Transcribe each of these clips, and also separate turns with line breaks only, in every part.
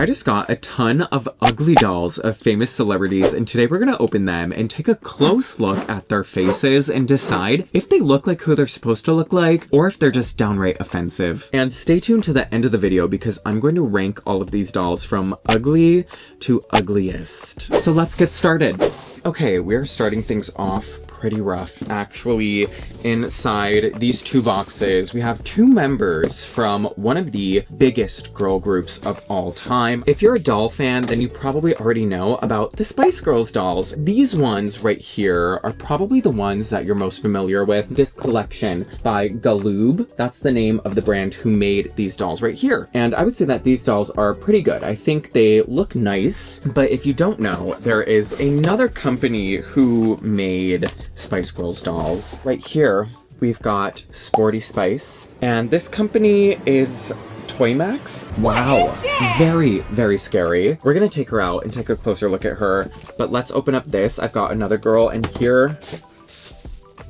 I just got a ton of ugly dolls of famous celebrities, and today we're gonna open them and take a close look at their faces and decide if they look like who they're supposed to look like or if they're just downright offensive. And stay tuned to the end of the video because I'm going to rank all of these dolls from ugly to ugliest. So let's get started. Okay, we're starting things off pretty rough. Actually, inside these two boxes, we have two members from one of the biggest girl groups of all time. If you're a doll fan, then you probably already know about the Spice Girls dolls. These ones right here are probably the ones that you're most familiar with. This collection by Galoob, that's the name of the brand who made these dolls right here. And I would say that these dolls are pretty good. I think they look nice, but if you don't know, there is another company who made Spice Girls dolls. Right here, we've got Sporty Spice, and this company is Toymax. Wow, very, very scary. We're gonna take her out and take a closer look at her, but let's open up this. I've got another girl in here.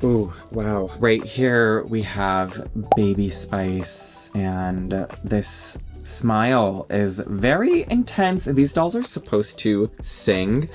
Ooh, wow. Right here, we have Baby Spice, and this smile is very intense. These dolls are supposed to sing,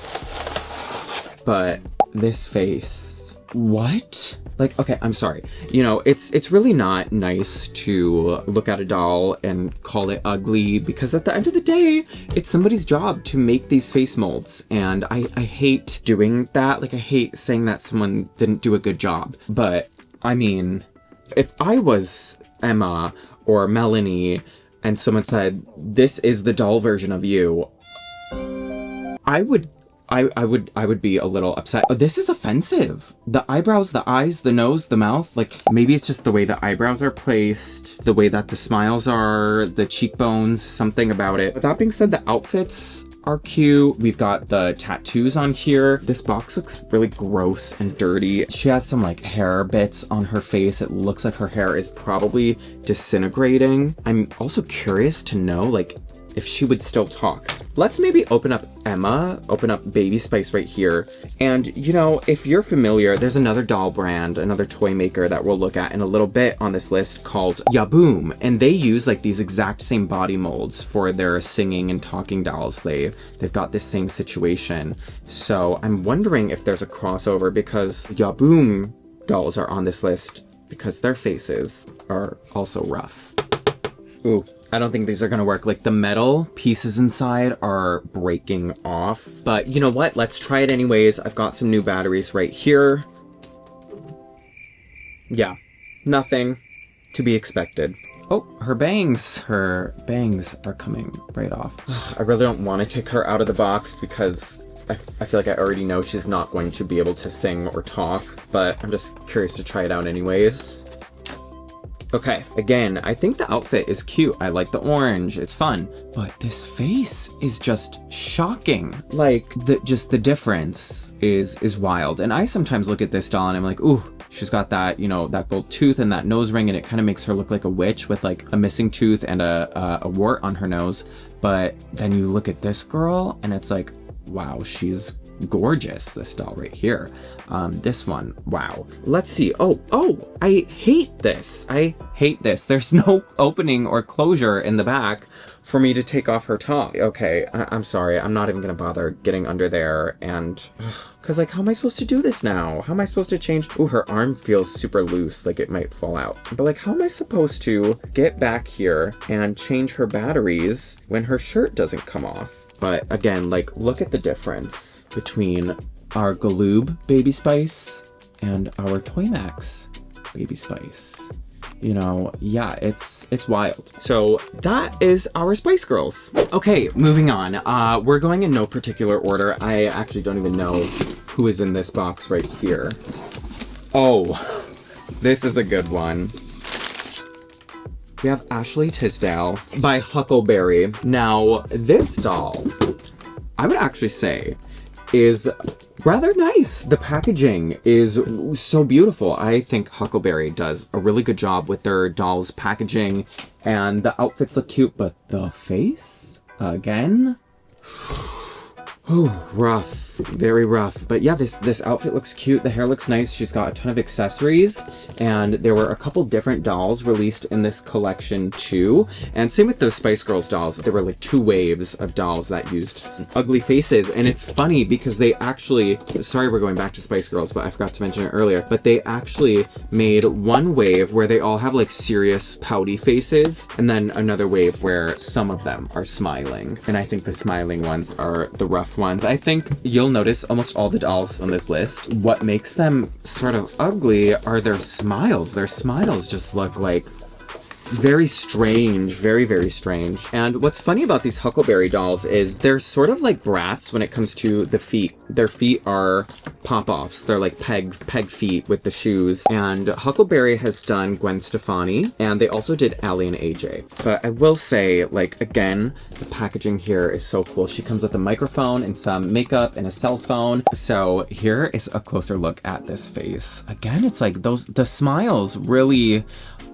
but this face, what? Like, okay, I'm sorry. You know, it's really not nice to look at a doll and call it ugly because at the end of the day, it's somebody's job to make these face molds. And I hate doing that. Like, I hate saying that someone didn't do a good job. But, I mean, if I was Emma or Melanie and someone said, this is the doll version of you, I would be a little upset. Oh, this is offensive. The eyebrows, the eyes, the nose, the mouth. Like, maybe it's just the way the eyebrows are placed, the way that the smiles are, the cheekbones, something about it. With that being said, the outfits are cute. We've got the tattoos on here. This box looks really gross and dirty. She has some like hair bits on her face. It looks like her hair is probably disintegrating. I'm also curious to know, like, if she would still talk. Let's maybe open up Emma, open up Baby Spice right here. And, you know, if you're familiar, there's another doll brand, another toy maker that we'll look at in a little bit on this list called Yaboom. And they use like these exact same body molds for their singing and talking dolls. They've got this same situation. So I'm wondering if there's a crossover because Yaboom dolls are on this list because their faces are also rough. Ooh. I don't think these are gonna work. Like, the metal pieces inside are breaking off. But you know what? Let's try it anyways. I've got some new batteries right here. Yeah, nothing to be expected. Oh, her bangs. Her bangs are coming right off. I really don't want to take her out of the box because I feel like I already know she's not going to be able to sing or talk. But I'm just curious to try it out anyways. Okay, again, I think the outfit is cute. I like the orange, it's fun. But this face is just shocking. Like, just the difference is wild. And I sometimes look at this doll and I'm like, ooh, she's got that, you know, that gold tooth and that nose ring, and it kind of makes her look like a witch with like a missing tooth and a wart on her nose. But then you look at this girl and it's like, wow, she's gorgeous. This doll right here. This one, wow. Let's see. Oh, I hate this. I hate this. There's no opening or closure in the back for me to take off her top. Okay, I'm sorry. I'm not even gonna bother getting under there and... Cause like, how am I supposed to do this now? How am I supposed to change? Ooh, her arm feels super loose, like it might fall out. But like, how am I supposed to get back here and change her batteries when her shirt doesn't come off? But again, like, look at the difference between our Galoob Baby Spice and our Toymax Baby Spice. You know, yeah, it's wild. So that is our Spice Girls. Okay, moving on. We're going in no particular order. I actually don't even know who is in this box right here. Oh, this is a good one. We have Ashley Tisdale by Huckleberry. Now, this doll, I would actually say, is rather nice. The packaging is so beautiful. I think Huckleberry does a really good job with their dolls' packaging, and the outfits look cute, but the face, again? Ooh, rough. Very rough. But yeah, this outfit looks cute. The hair looks nice. She's got a ton of accessories. And there were a couple different dolls released in this collection too. And same with those Spice Girls dolls. There were like 2 waves of dolls that used ugly faces. And it's funny because they actually, sorry we're going back to Spice Girls, but I forgot to mention it earlier, but they actually made one wave where they all have like serious pouty faces, and then another wave where some of them are smiling. And I think the smiling ones are the rough ones. I think you'll notice almost all the dolls on this list, what makes them sort of ugly are their smiles. Their smiles just look like very strange, very, very strange. And what's funny about these Huckleberry dolls is they're sort of like brats when it comes to the feet. Their feet are pop-offs. They're like peg feet with the shoes. And Huckleberry has done Gwen Stefani, and they also did Ally and AJ. But I will say, like, again, the packaging here is so cool. She comes with a microphone and some makeup and a cell phone. So here is a closer look at this face. Again, it's like the smiles really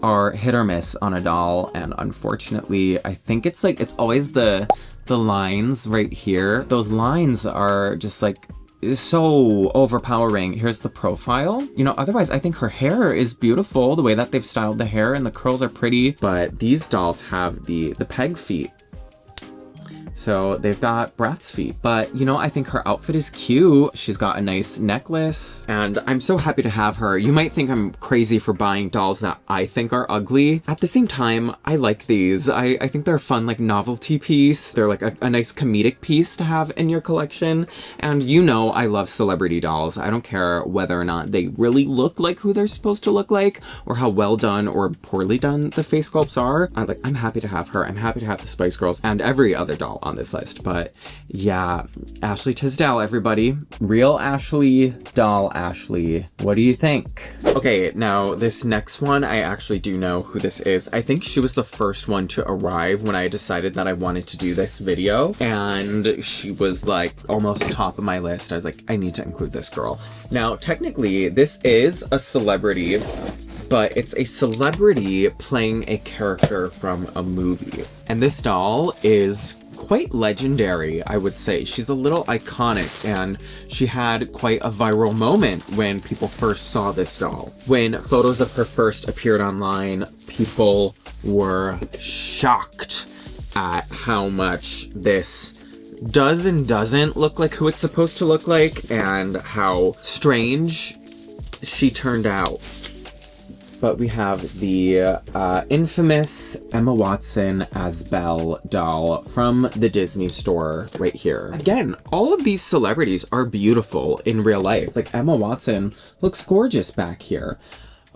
are hit or miss on a doll, and unfortunately I think it's always the lines right here. Those lines are just like so overpowering. Here's the profile. You know, otherwise I think her hair is beautiful, the way that they've styled the hair, and the curls are pretty, but these dolls have the peg feet. So they've got Bratz feet. But, you know, I think her outfit is cute. She's got a nice necklace, and I'm so happy to have her. You might think I'm crazy for buying dolls that I think are ugly. At the same time, I like these. I think they're a fun, like, novelty piece. They're like a nice comedic piece to have in your collection. And you know I love celebrity dolls. I don't care whether or not they really look like who they're supposed to look like, or how well done or poorly done the face sculpts are. I'm happy to have her. I'm happy to have the Spice Girls and every other doll on this list. But yeah, Ashley Tisdale, everybody. Real Ashley, doll Ashley. What do you think? Okay, now this next one, I actually do know who this is. I think she was the first one to arrive when I decided that I wanted to do this video, and she was like almost top of my list. I was like, I need to include this girl. Now, technically, this is a celebrity, but it's a celebrity playing a character from a movie. And this doll is quite legendary, I would say. She's a little iconic, and she had quite a viral moment when people first saw this doll. When photos of her first appeared online, people were shocked at how much this does and doesn't look like who it's supposed to look like, and how strange she turned out. But we have the infamous Emma Watson as Belle doll from the Disney store right here. Again, all of these celebrities are beautiful in real life. Like, Emma Watson looks gorgeous back here.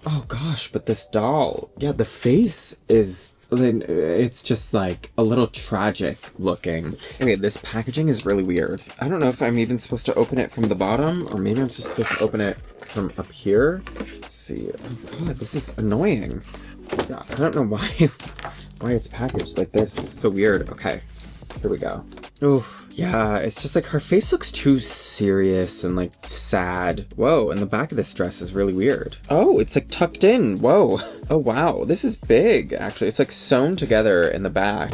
Oh gosh, but this doll, yeah, the face is, it's just like a little tragic looking. Anyway, this packaging is really weird. I don't know if I'm even supposed to open it from the bottom, or maybe I'm just supposed to open it from up here. Let's see. Oh god, this is annoying. Yeah, I don't know why it's packaged like this. It's so weird. Okay, here we go. Oh, yeah, it's just like her face looks too serious and like sad. Whoa, and the back of this dress is really weird. Oh, it's like tucked in. Whoa. Oh wow, this is big actually. It's like sewn together in the back.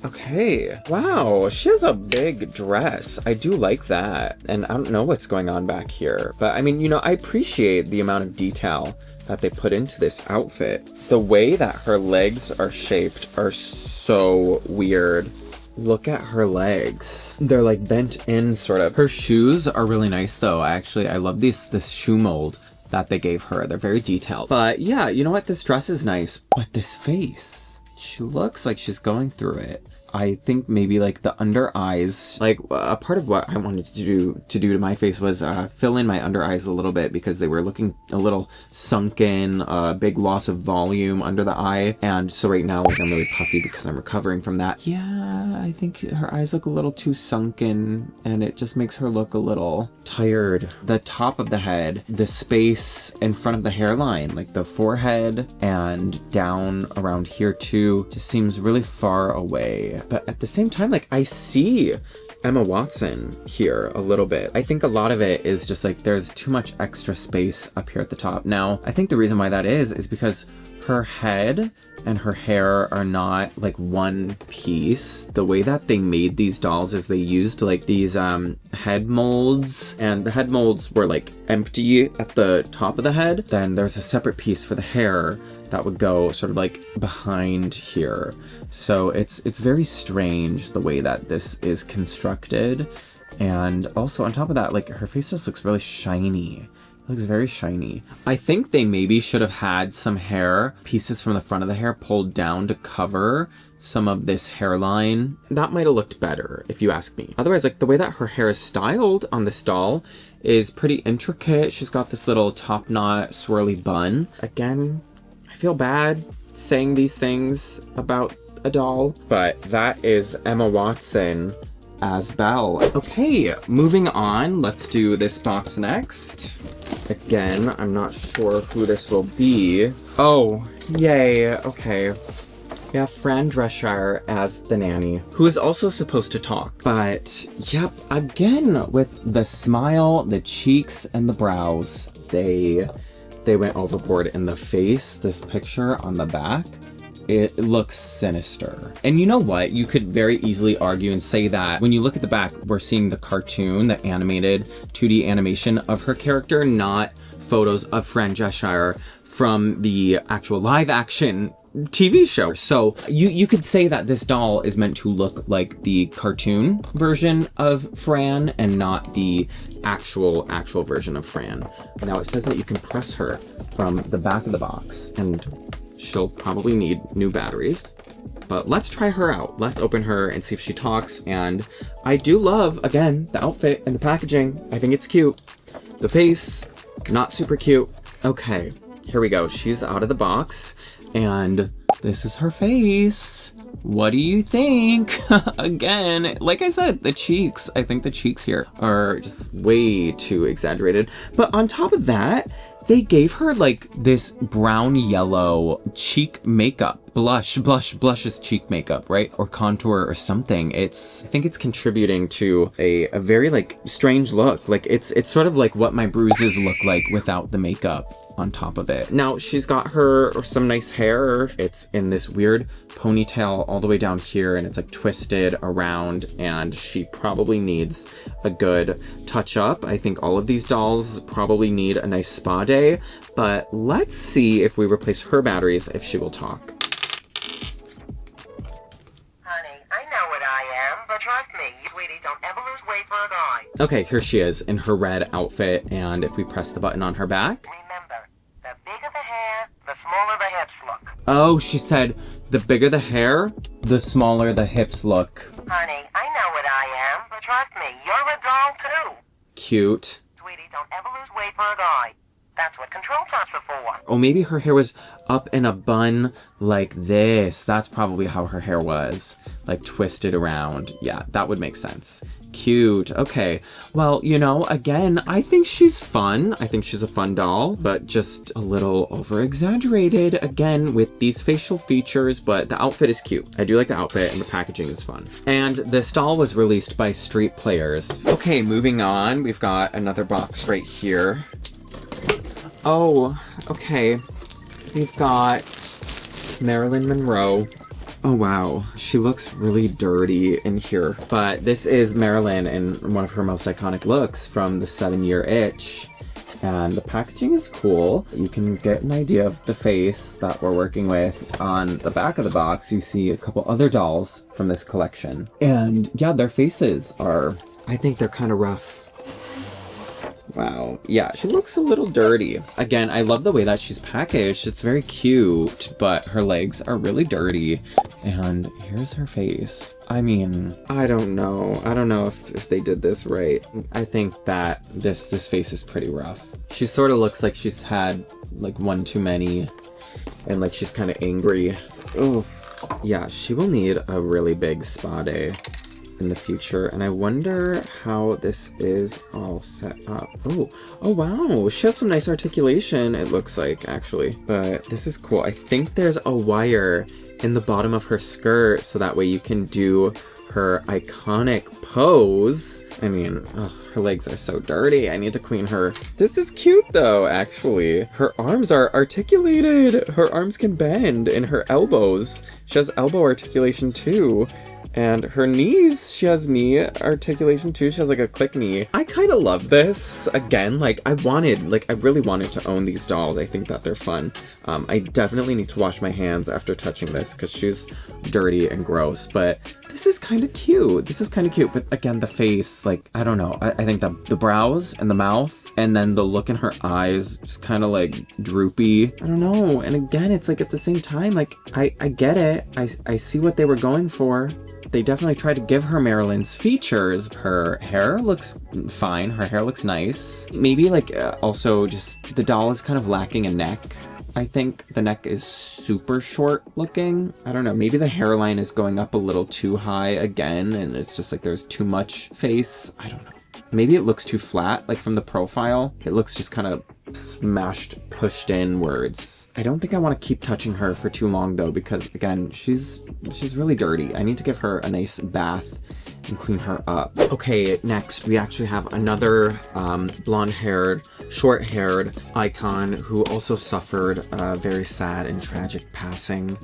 Okay, wow, she has a big dress. I do like that. And I don't know what's going on back here. But I mean, you know, I appreciate the amount of detail that they put into this outfit. The way that her legs are shaped are so weird. Look at her legs. They're like bent in, sort of. Her shoes are really nice though. I love this shoe mold that they gave her. They're very detailed. But yeah, you know what? This dress is nice. But this face, she looks like she's going through it. I think maybe like the under eyes, like a part of what I wanted to do to my face was fill in my under eyes a little bit, because they were looking a little sunken, big loss of volume under the eye. And so right now, like, I'm really puffy because I'm recovering from that. Yeah, I think her eyes look a little too sunken, and it just makes her look a little tired. The top of the head, the space in front of the hairline, like the forehead and down around here too, just seems really far away. But at the same time, like, I see Emma Watson here a little bit. I think a lot of it is just like there's too much extra space up here at the top. Now, I think the reason why that is because her head and her hair are not like one piece. The way that they made these dolls is they used like these head molds, and the head molds were like empty at the top of the head. Then there's a separate piece for the hair that would go sort of like behind here. So it's very strange the way that this is constructed. And also on top of that, like her face just looks really shiny. It looks very shiny. I think they maybe should have had some hair pieces from the front of the hair pulled down to cover some of this hairline. That might have looked better, if you ask me. Otherwise, like the way that her hair is styled on this doll is pretty intricate. She's got this little top knot swirly bun. Again, I feel bad saying these things about a doll, but that is Emma Watson as Belle. Okay, moving on. Let's do this box next. Again, I'm not sure who this will be. Oh, yay, okay. Yeah, Fran Drescher as the nanny, who is also supposed to talk. But, yep, again, with the smile, the cheeks, and the brows, they went overboard in the face. This picture on the back, it looks sinister. And you know what? You could very easily argue and say that when you look at the back, we're seeing the cartoon, the animated 2D animation of her character, not photos of Fran Drescher from the actual live action TV show. So you could say that this doll is meant to look like the cartoon version of Fran and not the actual version of Fran. Now it says that you can press her from the back of the box, and she'll probably need new batteries. But let's try her out. Let's open her and see if she talks. And I do love, again, the outfit and the packaging. I think it's cute. The face, not super cute. Okay, here we go. She's out of the box. And this is her face. What do you think? Again, like I said, the cheeks. I think the cheeks here are just way too exaggerated. But on top of that, they gave her like this brown yellow cheek makeup. Blush is cheek makeup, right? Or contour or something. I think it's contributing to a very like strange look. Like it's sort of like what my bruises look like without the makeup on top of it. Now she's got some nice hair. It's in this weird ponytail all the way down here, and it's like twisted around, and she probably needs a good touch up. I think all of these dolls probably need a nice spa day, but let's see if we replace her batteries if she will talk.
Honey, I know what I am, but trust me, sweetie, don't ever lose weight for a guy.
Okay, here she is in her red outfit, and if we press the button on her back.
Remember, the bigger the hair, the smaller the hips look.
Oh, she said the bigger the hair, the smaller the hips look.
Honey, I know what I am, but trust me, you're a doll too.
Cute.
Sweetie, don't ever lose weight for a guy. That's what control tops are for.
Oh, maybe her hair was up in a bun like this. That's probably how her hair was. Like twisted around. Yeah, that would make sense. Cute. Okay. Well, you know, again, I think she's fun. I think she's a fun doll, but just a little over-exaggerated, again, with these facial features, but the outfit is cute. I do like the outfit, and the packaging is fun. And this doll was released by Street Players. Okay, moving on. We've got another box right here. Oh, okay. We've got Marilyn Monroe. Oh, wow. She looks really dirty in here. But this is Marilyn in one of her most iconic looks from the 7-Year Itch. And the packaging is cool. You can get an idea of the face that we're working with. On the back of the box, you see a couple other dolls from this collection. And yeah, their faces are, I think they're kind of rough. Wow. Yeah, she looks a little dirty. Again, I love the way that she's packaged. It's very cute, but her legs are really dirty. And here's her face. I mean, I don't know. I don't know if they did this right. I think that this face is pretty rough. She sort of looks like she's had like one too many, and like she's kind of angry. Oof. Yeah, she will need a really big spa day in the future, and I wonder how this is all set up. Oh wow, she has some nice articulation, it looks like, actually, but this is cool. I think there's a wire in the bottom of her skirt, so that way you can do her iconic pose. I mean, her legs are so dirty. I need to clean her. This is cute though, actually. Her arms are articulated. Her arms can bend, and her elbows. She has elbow articulation too. And her knees, she has knee articulation too. She has like a click knee. I kind of love this. Again, like I really wanted to own these dolls. I think that they're fun. I definitely need to wash my hands after touching this because she's dirty and gross, but this is kind of cute. This is kind of cute. But again, the face, like, I don't know. I think the brows and the mouth and then the look in her eyes just kind of like droopy. I don't know. And again, it's like at the same time, like I get it. I see what they were going for. They definitely tried to give her Marilyn's features. Her hair looks fine. Her hair looks nice. Maybe like also just the doll is kind of lacking a neck. I think the neck is super short looking. I don't know. Maybe the hairline is going up a little too high again, and it's just like there's too much face. I don't know. Maybe it looks too flat, like from the profile. It looks just kind of smashed, pushed inwards. I don't think I want to keep touching her for too long though, because again, she's really dirty. I need to give her a nice bath and clean her up. Okay, next we actually have another blonde-haired, short-haired icon who also suffered a very sad and tragic passing.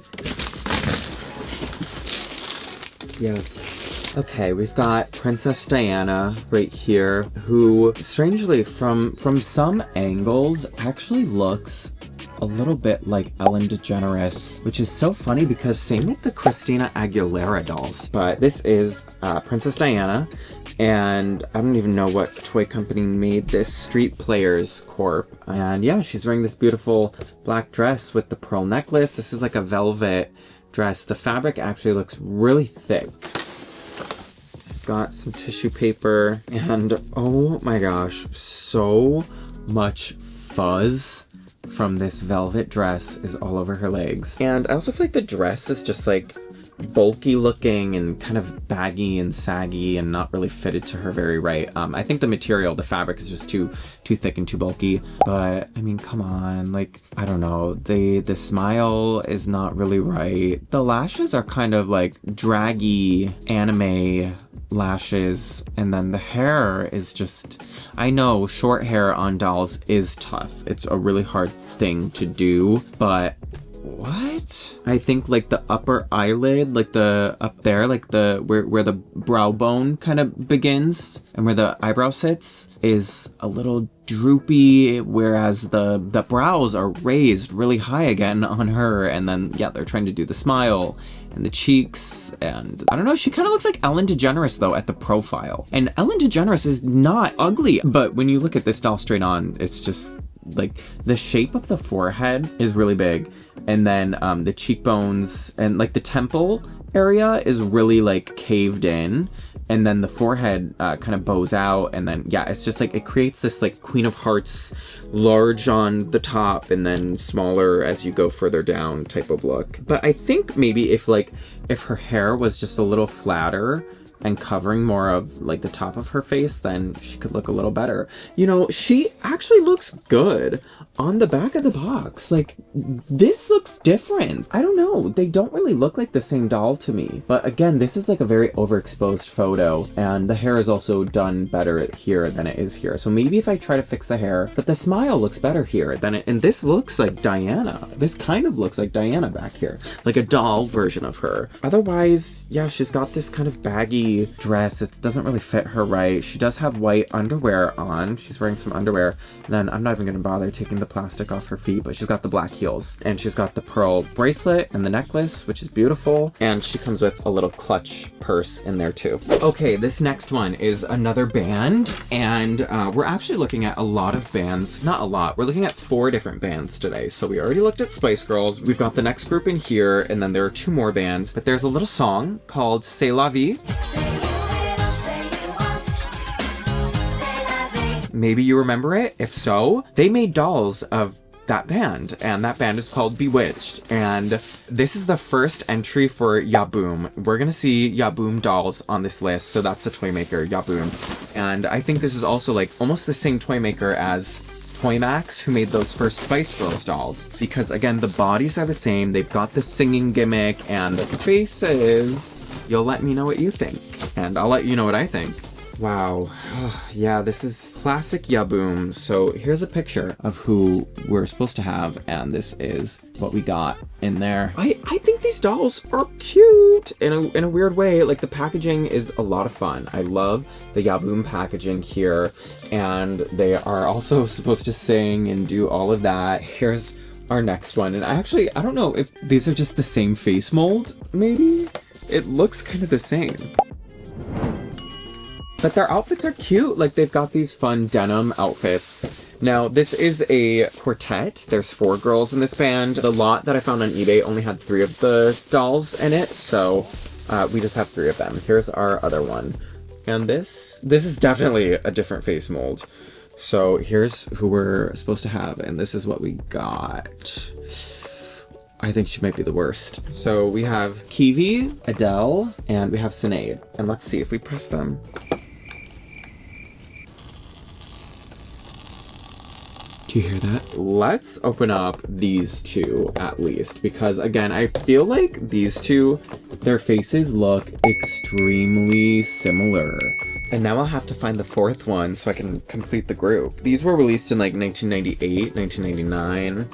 Yes. Okay, we've got Princess Diana right here, who strangely from some angles actually looks a little bit like Ellen DeGeneres, which is so funny because same with the Christina Aguilera dolls. But this is Princess Diana, and I don't even know what toy company made this, Street Players Corp. And yeah, she's wearing this beautiful black dress with the pearl necklace. This is like a velvet dress. The fabric actually looks really thick. Got some tissue paper, and oh my gosh, so much fuzz from this velvet dress is all over her legs. And I also feel like the dress is just like bulky looking and kind of baggy and saggy and not really fitted to her very right. I think the material, the fabric is just too thick and too bulky. But I mean, come on, like, I don't know. The smile is not really right. The lashes are kind of like draggy anime lashes, and then the hair is just, I know short hair on dolls is tough. It's a really hard thing to do, but what? I think like the upper eyelid, like the up there, like the where the brow bone kind of begins and where the eyebrow sits is a little droopy, whereas the brows are raised really high again on her. And then yeah, they're trying to do the smile and the cheeks, and I don't know, she kind of looks like Ellen DeGeneres though at the profile. And Ellen DeGeneres is not ugly, but when you look at this doll straight on, it's just like the shape of the forehead is really big, and then the cheekbones and like the temple area is really like caved in, and then the forehead kind of bows out, and then yeah, it's just like it creates this like Queen of Hearts, large on the top and then smaller as you go further down type of look. But I think maybe if her hair was just a little flatter and covering more of like the top of her face, then she could look a little better. You know, she actually looks good on the back of the box. Like, this looks different. I don't know. They don't really look like the same doll to me. But again, this is like a very overexposed photo, and the hair is also done better here than it is here. So maybe if I try to fix the hair, but the smile looks better here than it, and this looks like Diana. This kind of looks like Diana back here, like a doll version of her. Otherwise, yeah, she's got this kind of baggy dress. It doesn't really fit her right. She does have white underwear on. She's wearing some underwear. And then I'm not even going to bother taking the plastic off her feet, but she's got the black heels, and she's got the pearl bracelet and the necklace, which is beautiful. And she comes with a little clutch purse in there too. Okay, this next one is another band, and we're actually looking at a lot of bands. Not a lot. We're looking at 4 different bands today. So we already looked at Spice Girls. We've got the next group in here, and then there are 2 more bands. But there's a little song called C'est la vie. Maybe you remember it. If so, they made dolls of that band, and that band is called Bewitched. And this is the first entry for Yaboom. We're gonna see Yaboom dolls on this list, so that's the toy maker, Yaboom. And I think this is also like almost the same toy maker as Toymax, who made those first Spice Girls dolls. Because again, the bodies are the same, they've got the singing gimmick, and the faces. You'll let me know what you think, and I'll let you know what I think. Wow, yeah, this is classic Yaboom. So here's a picture of who we're supposed to have, and this is what we got in there. I think these dolls are cute in a weird way. Like, the packaging is a lot of fun. I love the Yaboom packaging here, and they are also supposed to sing and do all of that. Here's our next one, and I don't know if these are just the same face mold, maybe? It looks kind of the same. But their outfits are cute. Like, they've got these fun denim outfits. Now, this is a quartet. There's 4 girls in this band. The lot that I found on eBay only had 3 of the dolls in it, so we just have 3 of them. Here's our other one. And this is definitely a different face mold. So here's who we're supposed to have, and this is what we got. I think she might be the worst. So we have Kiwi, Adele, and we have Sinead. And let's see if we press them. Do you hear that? Let's open up these 2 at least, because again, I feel like these 2, their faces look extremely similar. And now I'll have to find the 4th one so I can complete the group. These were released in like 1998, 1999.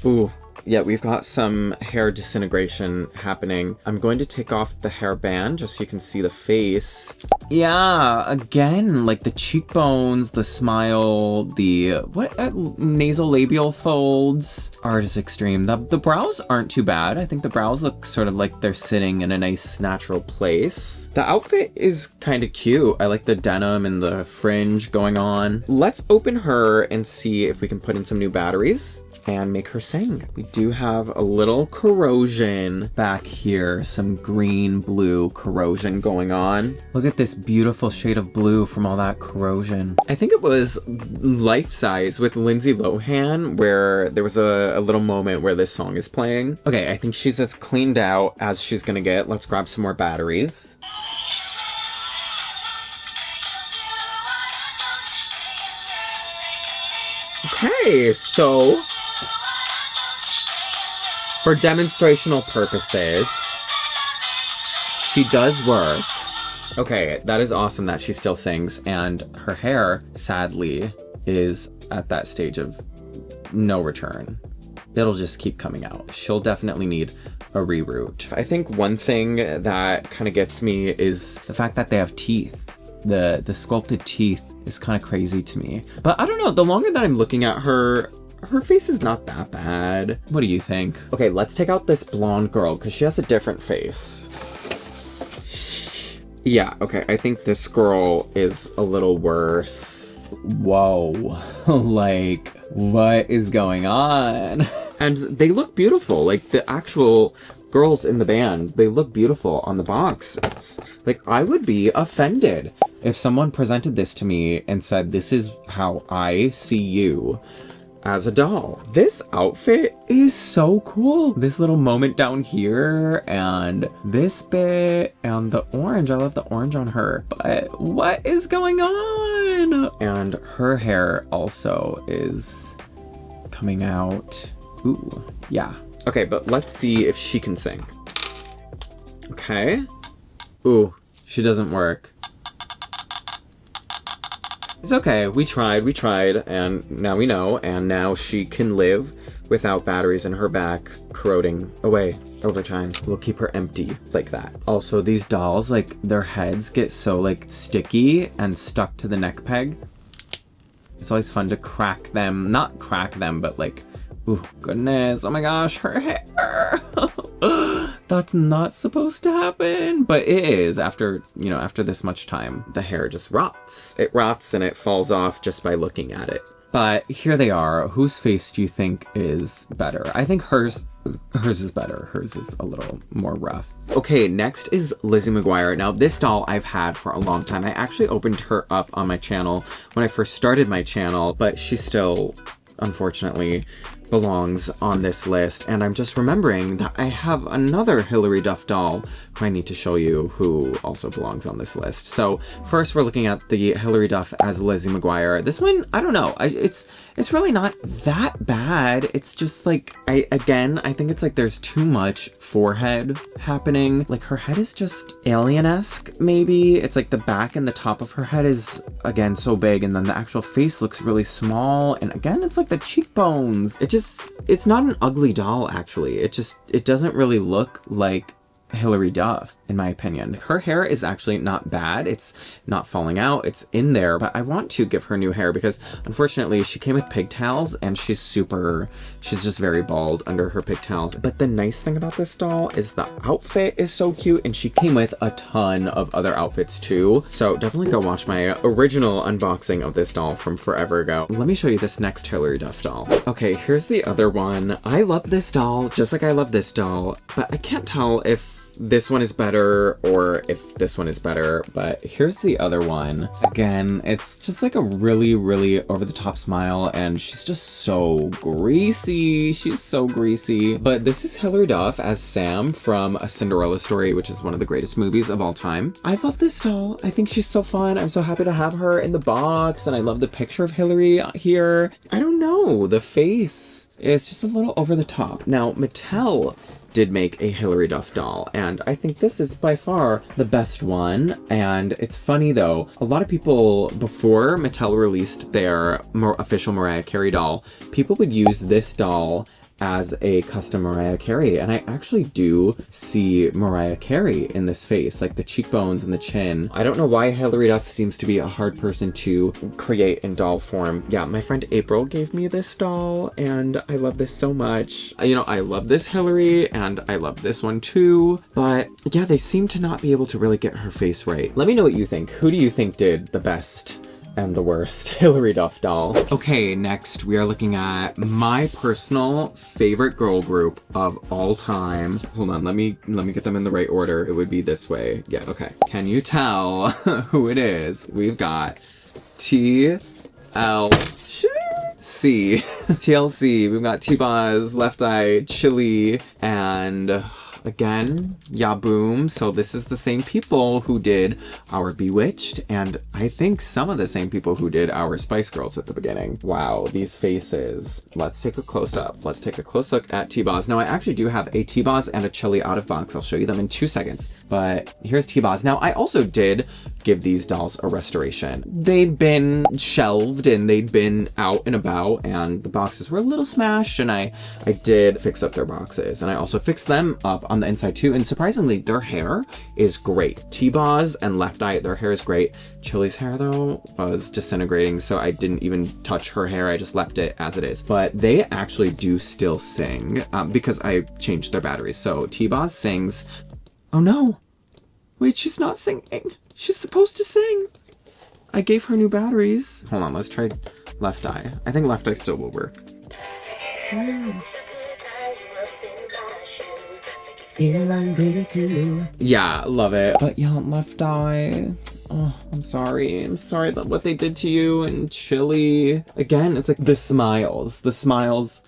Ooh. Yeah, we've got some hair disintegration happening. I'm going to take off the hairband just so you can see the face. Yeah, again, like the cheekbones, the smile, the nasolabial folds are just extreme. The brows aren't too bad. I think the brows look sort of like they're sitting in a nice natural place. The outfit is kind of cute. I like the denim and the fringe going on. Let's open her and see if we can put in some new batteries and make her sing. We do have a little corrosion back here, some green blue corrosion going on. Look at this beautiful shade of blue from all that corrosion. I think it was Life Size with Lindsay Lohan where there was a little moment where this song is playing. Okay, I think she's as cleaned out as she's gonna get. Let's grab some more batteries. Okay, so for demonstrational purposes, she does work. Okay, that is awesome that she still sings, and her hair, sadly, is at that stage of no return. It'll just keep coming out. She'll definitely need a reroute. I think one thing that kind of gets me is the fact that they have teeth. The sculpted teeth is kind of crazy to me. But I don't know, the longer that I'm looking at her face is not that bad. What do you think? Okay, let's take out this blonde girl because she has a different face. Yeah, okay, I think this girl is a little worse. Whoa, like, what is going on? And they look beautiful, like the actual girls in the band, they look beautiful on the box. It's like, I would be offended if someone presented this to me and said, this is how I see you as a doll. This outfit is so cool. This little moment down here and this bit and the orange. I love the orange on her. But what is going on? And her hair also is coming out. Ooh, yeah. Okay, but let's see if she can sing. Okay. Ooh, she doesn't work. It's okay, we tried, and now we know, and now she can live without batteries in her back corroding away over time. We'll keep her empty like that. Also, these dolls, like, their heads get so, like, sticky and stuck to the neck peg. It's always fun to crack them. Not crack them, but, like, ooh, goodness, oh my gosh, her hair! That's not supposed to happen, but it is after this much time. The hair just rots. It rots and it falls off just by looking at it. But here they are. Whose face do you think is better? I think hers is better. Hers is a little more rough. Okay, next is Lizzie McGuire. Now, this doll I've had for a long time. I actually opened her up on my channel when I first started my channel, but she's still, unfortunately, belongs on this list. And I'm just remembering that I have another Hilary Duff doll who I need to show you who also belongs on this list. So first we're looking at the Hilary Duff as Lizzie McGuire. This one, I don't know. It's really not that bad. It's just like, I think it's like there's too much forehead happening. Like her head is just alien-esque, maybe. It's like the back and the top of her head is, again, so big, and then the actual face looks really small. And again, it's like the cheekbones. It's not an ugly doll, actually. It doesn't really look like Hilary Duff, in my opinion. Her hair is actually not bad. It's not falling out. It's in there, but I want to give her new hair because unfortunately she came with pigtails and she's just very bald under her pigtails. But the nice thing about this doll is the outfit is so cute, and she came with a ton of other outfits too. So definitely go watch my original unboxing of this doll from forever ago. Let me show you this next Hilary Duff doll. Okay, here's the other one. I love this doll just like I love this doll, but I can't tell if this one is better or if this one is better, but here's the other one. Again, it's just like a really, really over-the-top smile, and she's just so greasy. She's so greasy. But this is Hilary Duff as Sam from A Cinderella Story, which is one of the greatest movies of all time. I love this doll. I think she's so fun. I'm so happy to have her in the box, and I love the picture of Hilary here. I don't know, the face is just a little over the top. Now, Mattel did make a Hilary Duff doll, and I think this is by far the best one. And it's funny though, a lot of people, before Mattel released their more official Mariah Carey doll, people would use this doll as a custom Mariah Carey, and I actually do see Mariah Carey in this face, like the cheekbones and the chin. I don't know why Hilary Duff seems to be a hard person to create in doll form. Yeah, my friend April gave me this doll, and I love this so much. You know, I love this Hilary, and I love this one too, but yeah, they seem to not be able to really get her face right. Let me know what you think. Who do you think did the best and the worst Hilary Duff doll? Okay, next we are looking at my personal favorite girl group of all time. Hold on, let me get them in the right order. It would be this way. Yeah, okay. Can you tell who it is? We've got TLC. TLC. We've got T-Boz, Left Eye, Chili, and again, Yaboom. So this is the same people who did our Bewitched, and I think some of the same people who did our Spice Girls at the beginning. Wow, these faces. Let's take a close-up. Let's take a close look at T-Boz. Now, I actually do have a T-Boz and a Chili out of box. I'll show you them in 2 seconds. But here's T-Boz. Now, I also did give these dolls a restoration. They'd been shelved and they'd been out and about, and the boxes were a little smashed, and I did fix up their boxes, and I also fixed them up on the inside too, and surprisingly, their hair is great. T-Boz and Left Eye, their hair is great. Chili's hair, though, was disintegrating, so I didn't even touch her hair. I just left it as it is. But they actually do still sing, because I changed their batteries. So T-Boz sings. Oh no! Wait, she's not singing. She's supposed to sing. I gave her new batteries. Hold on, let's try Left Eye. I think Left Eye still will work. Yeah, love it. But yeah, Left Eye. Oh, I'm sorry. I'm sorry that what they did to you. And Chili. Again, it's like the smiles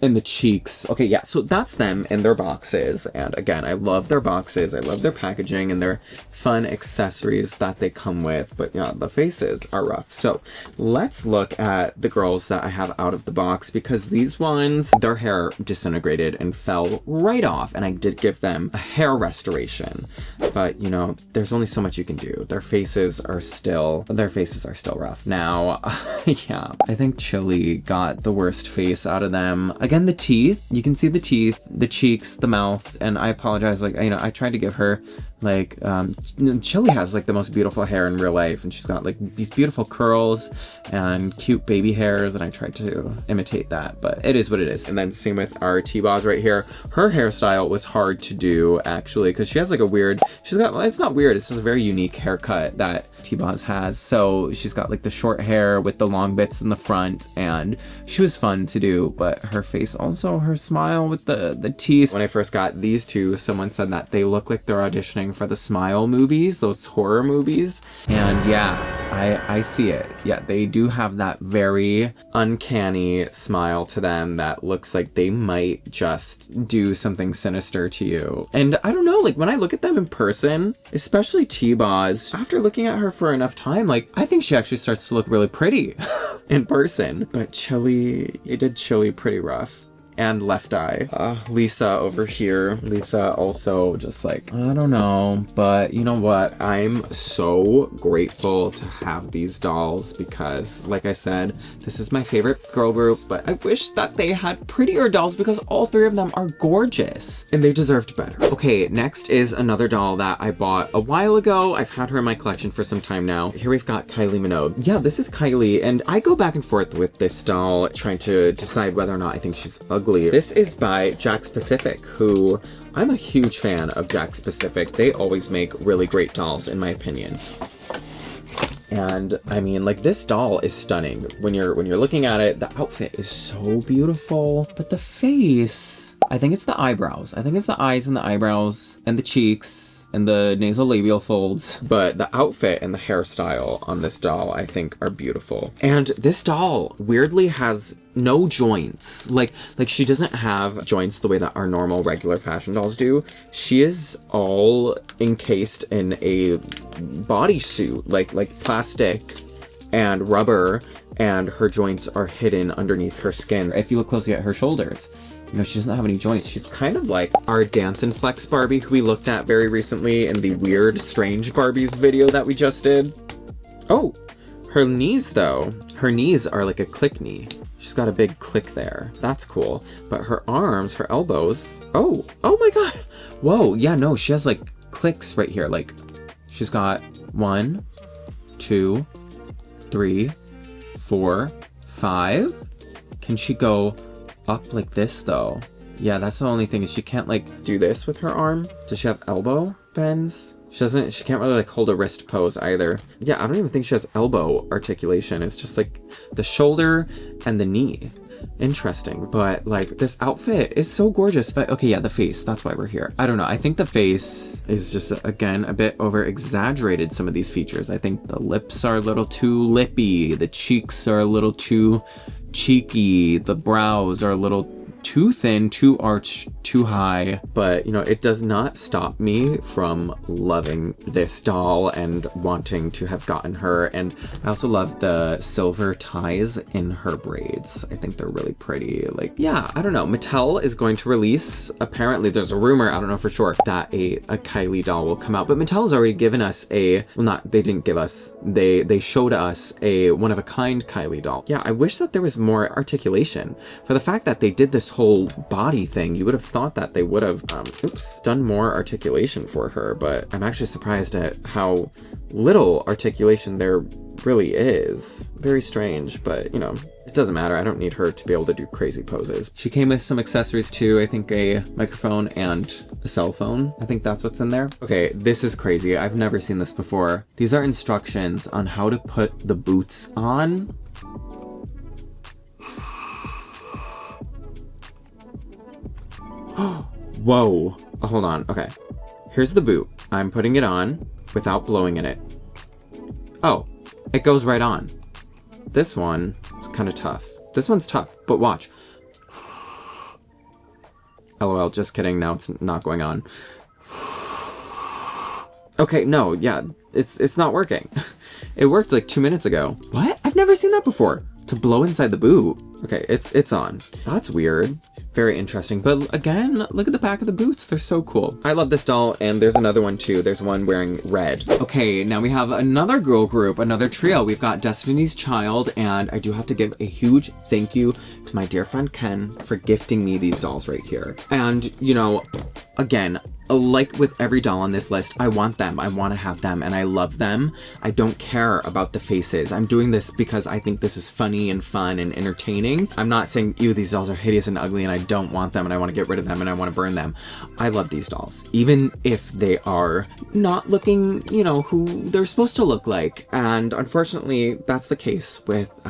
and the cheeks. Okay, yeah, so that's them in their boxes. And again, I love their boxes. I love their packaging and their fun accessories that they come with. But yeah, the faces are rough. So let's look at the girls that I have out of the box, because these ones, their hair disintegrated and fell right off. And I did give them a hair restoration. But, you know, there's only so much you can do. Their faces are still rough. Now, yeah, I think Chili got the worst face out of them. Again, the teeth, you can see the teeth, the cheeks, the mouth, and I apologize, like, you know, I tried to give her, like, Chili has, like, the most beautiful hair in real life, and she's got, like, these beautiful curls and cute baby hairs, and I tried to imitate that, but it is what it is. And then same with our T-Boz right here. Her hairstyle was hard to do, actually, because she has, like, it's not weird, it's just a very unique haircut that T-Boz has. So she's got, like, the short hair with the long bits in the front, and she was fun to do, but her face also, her smile with the teeth. When I first got these two, someone said that they look like they're auditioning for the Smile movies, those horror movies. And yeah, I see it. Yeah, they do have that very uncanny smile to them that looks like they might just do something sinister to you. And I don't know, like when I look at them in person, especially T-Boz, after looking at her for enough time, like I think she actually starts to look really pretty in person. But Chili, it did Chili pretty rough. And Left Eye. Lisa over here. Lisa also just like, I don't know, but you know what? I'm so grateful to have these dolls because, like I said, this is my favorite girl group, but I wish that they had prettier dolls because all three of them are gorgeous and they deserved better. Okay, next is another doll that I bought a while ago. I've had her in my collection for some time now. Here we've got Kylie Minogue. Yeah, this is Kylie, and I go back and forth with this doll, trying to decide whether or not I think she's ugly. This is by Jakks Pacific, who I'm a huge fan of Jakks Pacific. They always make really great dolls, in my opinion. And I mean, like, this doll is stunning. When you're looking at it, the outfit is so beautiful, but the face, I think it's the eyebrows. I think it's the eyes and the eyebrows and the cheeks and the nasolabial folds, but the outfit and the hairstyle on this doll, I think, are beautiful. And this doll weirdly has no joints. Like she doesn't have joints the way that our normal regular fashion dolls do. She is all encased in a bodysuit, like plastic and rubber, and her joints are hidden underneath her skin. If you look closely at her shoulders, you know, she doesn't have any joints. She's kind of like our Dance and Flex Barbie who we looked at very recently in the Weird Strange Barbies video that we just did. Oh, her knees though. Her knees are like a click knee. She's got a big click there. That's cool. But her arms, her elbows, oh my god. Whoa, yeah, no, she has like clicks right here. Like she's got 1, 2, 3, 4, 5. Can she go up like this though? Yeah, that's the only thing, is she can't like do this with her arm. Does she have elbow bends? She can't really like hold a wrist pose either. Yeah, I don't even think she has elbow articulation. It's just like the shoulder and the knee. Interesting, but like this outfit is so gorgeous. But okay, yeah, the face, that's why we're here. I don't know, I think the face is just, again, a bit over exaggerated, some of these features. I think the lips are a little too lippy, the cheeks are a little too cheeky, the brows are a little too thin, too arched, too high, but you know, it does not stop me from loving this doll and wanting to have gotten her. And I also love the silver ties in her braids. I think they're really pretty. Like, yeah, I don't know. Mattel is going to release, apparently there's a rumor, I don't know for sure, that a Kylie doll will come out, but Mattel has already given us they didn't give us, they showed us a one-of-a-kind Kylie doll. Yeah, I wish that there was more articulation. For the fact that they did this whole body thing, you would have thought that they would have done more articulation for her, but I'm actually surprised at how little articulation there really is. Very strange, but you know, it doesn't matter. I don't need her to be able to do crazy poses. She came with some accessories too. I think a microphone and a cell phone. I think that's what's in there. Okay, this is crazy. I've never seen this before. These are instructions on how to put the boots on. Whoa. Oh, hold on. Okay. Here's the boot. I'm putting it on without blowing in it. Oh, it goes right on. This one is kind of tough. This one's tough, but watch. LOL, just kidding. Now it's not going on. Okay, no, yeah, it's not working. It worked like 2 minutes ago. What? I've never seen that before. To blow inside the boot. Okay, it's on. That's weird. Very interesting. But again, look at the back of the boots. They're so cool. I love this doll, and there's another one too. There's one wearing red. Okay, now we have another girl group, another trio. We've got Destiny's Child, and I do have to give a huge thank you to my dear friend Ken for gifting me these dolls right here. And, you know, again, like with every doll on this list, I want them. I want to have them, and I love them. I don't care about the faces. I'm doing this because I think this is funny and fun and entertaining. I'm not saying, ew, these dolls are hideous and ugly and I don't want them and I want to get rid of them and I want to burn them. I love these dolls, even if they are not looking, you know, who they're supposed to look like. And unfortunately, that's the case with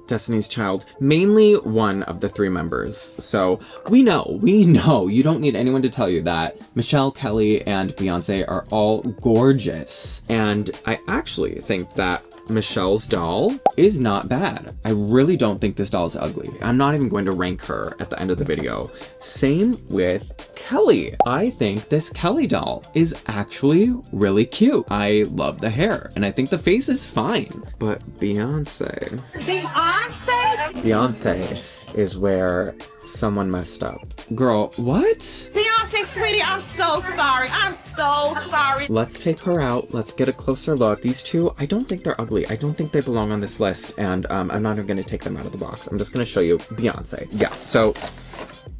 Destiny's Child, mainly one of the three members. So we know, you don't need anyone to tell you that Michelle Michelle, Kelly, and Beyonce are all gorgeous. And I actually think that Michelle's doll is not bad. I really don't think this doll is ugly. I'm not even going to rank her at the end of the video. Same with Kelly. I think this Kelly doll is actually really cute. I love the hair, and I think the face is fine. But Beyonce is where someone messed up. Girl, what?
Beyonce, sweetie, I'm so sorry. I'm so sorry.
Let's take her out. Let's get a closer look. These two, I don't think they're ugly. I don't think they belong on this list, and I'm not even gonna take them out of the box. I'm just gonna show you Beyonce. Yeah, so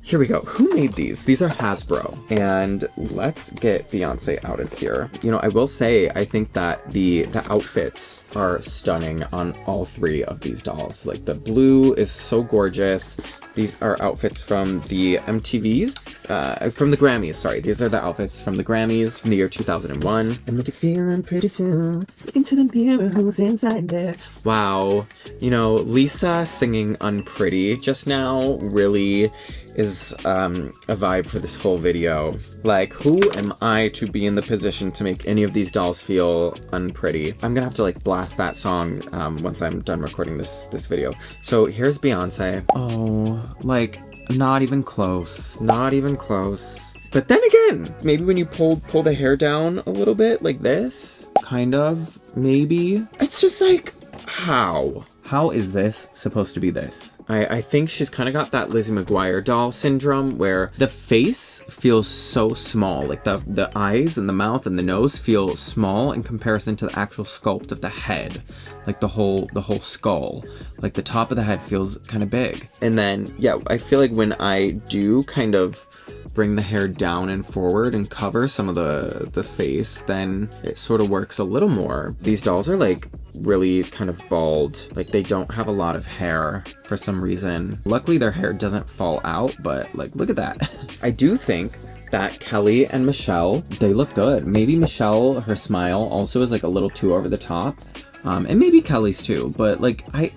here we go. Who made these? These are Hasbro. And let's get Beyonce out of here. You know, I will say, I think that the outfits are stunning on all three of these dolls. Like, the blue is so gorgeous. These are outfits from the MTVs, from the Grammys, sorry. These are the outfits from the Grammys from the year 2001. And look at feeling pretty too. Look into the mirror, who's inside there. Wow. You know, Lisa singing Unpretty just now really is a vibe for this whole video. Like, who am I to be in the position to make any of these dolls feel unpretty? I'm gonna have to like blast that song once I'm done recording this video. So here's Beyonce. Oh, like not even close. Not even close. But then again, maybe when you pull the hair down a little bit like this, kind of, maybe. It's just like, how? How is this supposed to be this? I think she's kind of got that Lizzie McGuire doll syndrome where the face feels so small. Like the eyes and the mouth and the nose feel small in comparison to the actual sculpt of the head. Like the whole skull. Like the top of the head feels kind of big. And then, yeah, I feel like when I do kind of bring the hair down and forward and cover some of the face, then it sort of works a little more. These dolls are like really kind of bald. Like they don't have a lot of hair for some reason. Luckily their hair doesn't fall out, but like look at that. I do think that Kelly and Michelle, they look good. Maybe Michelle, her smile also is like a little too over the top. And maybe Kelly's too, but like I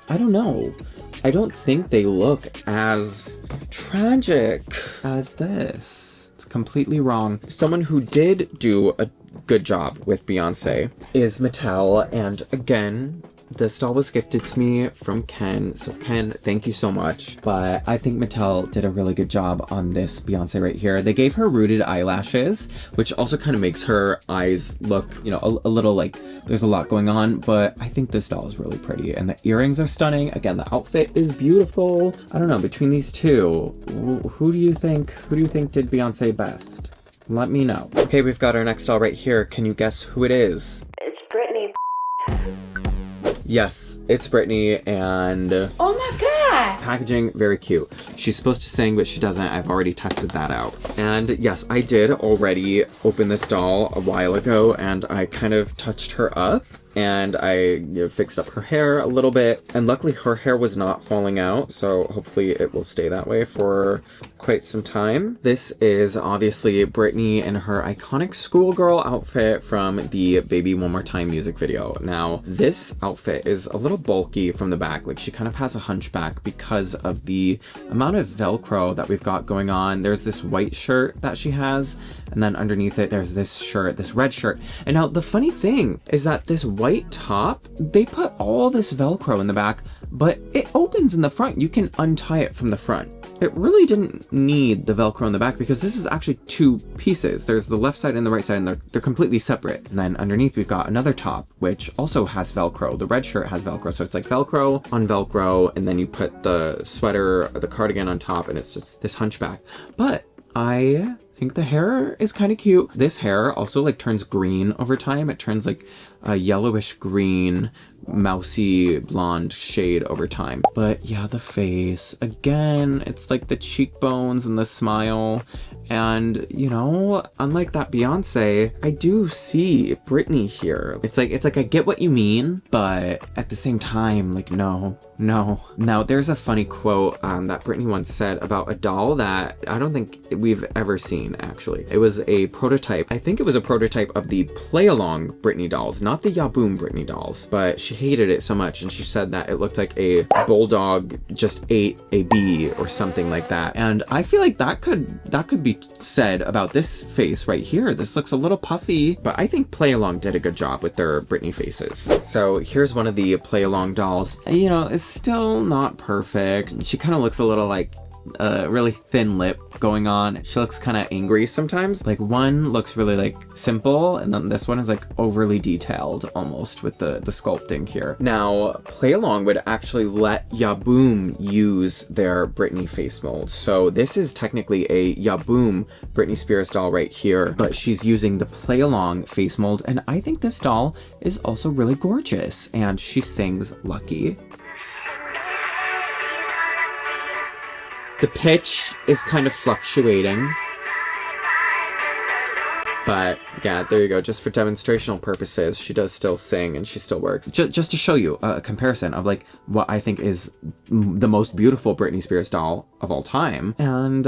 don't know. I don't think they look as tragic as this. It's completely wrong. Someone who did do a good job with Beyonce is Mattel, and again, this doll was gifted to me from Ken, so Ken, thank you so much. But I think Mattel did a really good job on this Beyonce right here. They gave her rooted eyelashes, which also kind of makes her eyes look, you know, a little like there's a lot going on, but I think this doll is really pretty, and the earrings are stunning. Again, the outfit is beautiful. I don't know, between these two, who do you think did Beyonce best? Let me know. Okay, we've got our next doll right here. Can you guess who it is?
It's Britney.
Yes, it's Britney, and
Oh my god!
packaging, very cute. She's supposed to sing, but she doesn't. I've already tested that out. And yes, I did already open this doll a while ago, and I kind of touched her up, and I fixed up her hair a little bit, and luckily her hair was not falling out, so hopefully it will stay that way for quite some time. This is obviously Britney in her iconic schoolgirl outfit from the Baby One More Time music video. Now, this outfit is a little bulky from the back, like she kind of has a hunchback because of the amount of Velcro that we've got going on. There's this white shirt that she has, and then underneath it there's this shirt, this red shirt. And now the funny thing is that this white top, they put all this Velcro in the back, but it opens in the front. You can untie it from the front. It really didn't need the Velcro in the back because this is actually two pieces. There's the left side and the right side, and they're completely separate. And then underneath we've got another top, which also has Velcro. The red shirt has Velcro, so it's like Velcro on Velcro, and then you put the sweater, or the cardigan on top, and it's just this hunchback. But I think the hair is kind of cute. This hair also like turns green over time. It turns like a yellowish green, mousy blonde shade over time. But yeah, the face, again, it's like the cheekbones and the smile. And, you know, unlike that Beyonce, I do see Britney here. It's like I get what you mean, but at the same time, like, no, No. Now, there's a funny quote that Britney once said about a doll that I don't think we've ever seen, actually. It was a prototype. I think it was a prototype of the play-along Britney dolls, not the Yaboom Britney dolls, but she hated it so much, and she said that it looked like a bulldog just ate a bee or something like that. And I feel like that could be said about this face right here. This looks a little puffy, but I think Play-Along did a good job with their Britney faces. So here's one of the Play-Along dolls. You know, it's still not perfect. She kind of looks a little like really thin lip going on. She looks kind of angry sometimes. Like one looks really like simple, and then this one is like overly detailed almost with the sculpting here. Now, Play Along would actually let Yaboom use their Britney face mold. So this is technically a Yaboom Britney Spears doll right here, but she's using the Play Along face mold, and I think this doll is also really gorgeous, and she sings Lucky. The pitch is kind of fluctuating, but yeah, there you go. Just for demonstrational purposes, she does still sing and she still works. Just to show you a comparison of like what I think is the most beautiful Britney Spears doll of all time. And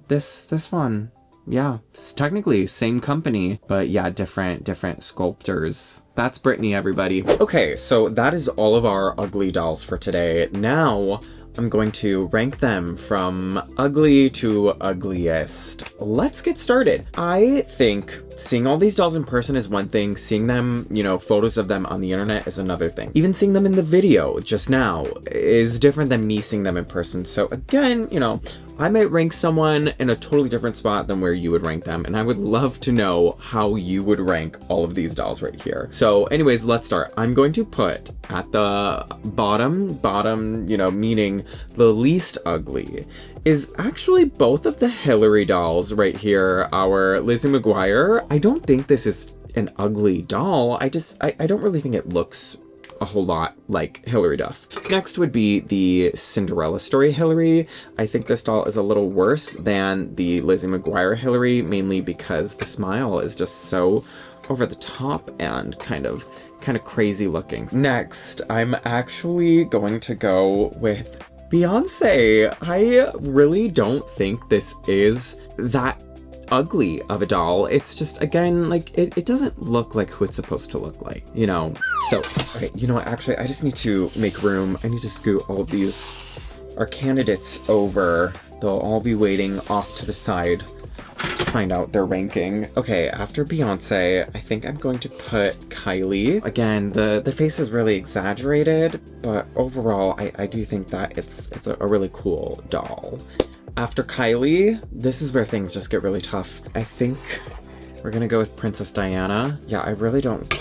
this one, yeah, it's technically same company, but yeah, different sculptors. That's Britney, everybody. Okay, so that is all of our ugly dolls for today. Now, I'm going to rank them from ugly to ugliest. Let's get started. I think seeing all these dolls in person is one thing. Seeing them, you know, photos of them on the internet is another thing. Even seeing them in the video just now is different than me seeing them in person. So again, you know, I might rank someone in a totally different spot than where you would rank them. And I would love to know how you would rank all of these dolls right here. So anyways, let's start. I'm going to put at the bottom, you know, meaning the least ugly, is actually both of the Hilary dolls right here, our Lizzie McGuire. I don't think this is an ugly doll. I don't really think it looks a whole lot like Hilary Duff. Next would be the Cinderella story Hilary. I think this doll is a little worse than the Lizzie McGuire Hilary, mainly because the smile is just so over the top and kind of crazy looking. Next, I'm actually going to go with Beyonce. I really don't think this is that ugly of a doll. It's just, again, like, it doesn't look like who it's supposed to look like, you know? So, okay, you know what, actually, I just need to make room. I need to scoot all of these, our candidates over. They'll all be waiting off to the side to find out their ranking. Okay, after Beyonce, I think I'm going to put Kylie. Again, the face is really exaggerated, but overall, I do think that it's a really cool doll. After Kylie, this is where things just get really tough. I think we're gonna go with Princess Diana. Yeah, I really don't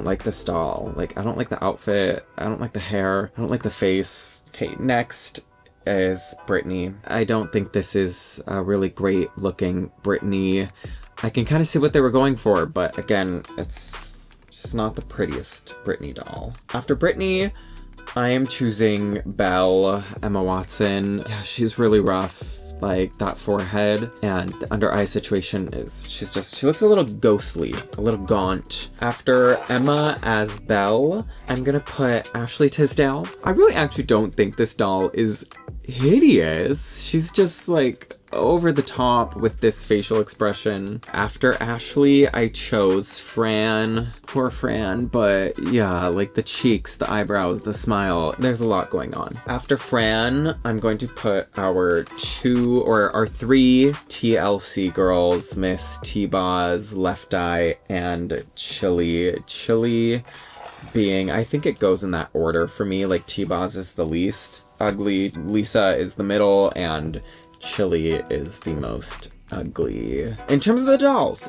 like this doll. Like, I don't like the outfit, I don't like the hair, I don't like the face. Okay, next is Britney. I don't think this is a really great looking Britney. I can kind of see what they were going for, but again, it's just not the prettiest Britney doll. After Britney, I am choosing Belle, Emma Watson. Yeah, she's really rough. Like, that forehead and the under eye situation she looks a little ghostly, a little gaunt. After Emma as Belle, I'm gonna put Ashley Tisdale. I really actually don't think this doll is hideous. She's just like over the top with this facial expression. After Ashley, I chose Fran. Poor Fran, but yeah, like the cheeks, the eyebrows, the smile, there's a lot going on. After Fran, I'm going to put our three TLC girls, Miss T-Boz, Left Eye, and Chili. Chili being, I think it goes in that order for me, like T-Boz is the least ugly, Lisa is the middle, and Chili is the most ugly. In terms of the dolls,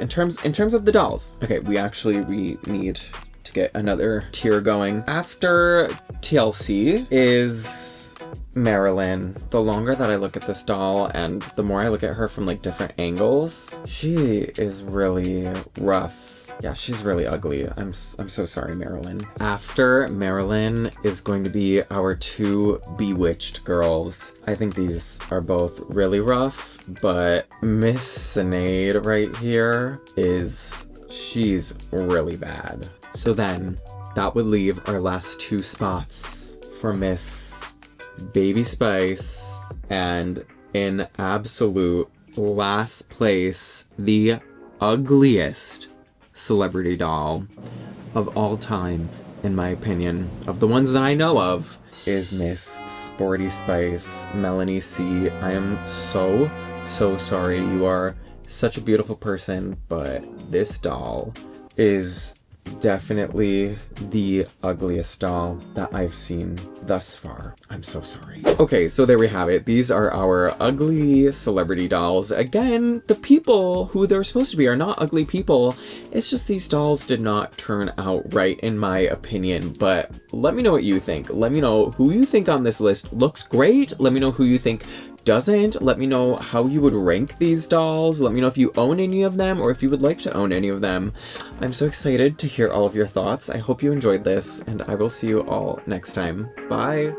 okay, we need to get another tier going. After TLC is Marilyn. The longer that I look at this doll and the more I look at her from like different angles, she is really rough. Yeah, she's really ugly. I'm so sorry, Marilyn. After Marilyn is going to be our two Bewitched girls. I think these are both really rough, but Miss Sinead right here she's really bad. So then, that would leave our last two spots for Miss Baby Spice, and in absolute last place, the ugliest celebrity doll of all time, in my opinion, of the ones that I know of, is Miss Sporty Spice, Melanie C. I am so sorry. You are such a beautiful person, but this doll is definitely the ugliest doll that I've seen thus far. I'm so sorry. Okay, so there we have it. These are our ugly celebrity dolls. Again, the people who they're supposed to be are not ugly people. It's just these dolls did not turn out right, in my opinion. But let me know what you think. Let me know who you think on this list looks great. Let me know who you think doesn't. Let me know how you would rank these dolls. Let me know if you own any of them or if you would like to own any of them. I'm so excited to hear all of your thoughts. I hope you enjoyed this, and I will see you all next time. Bye!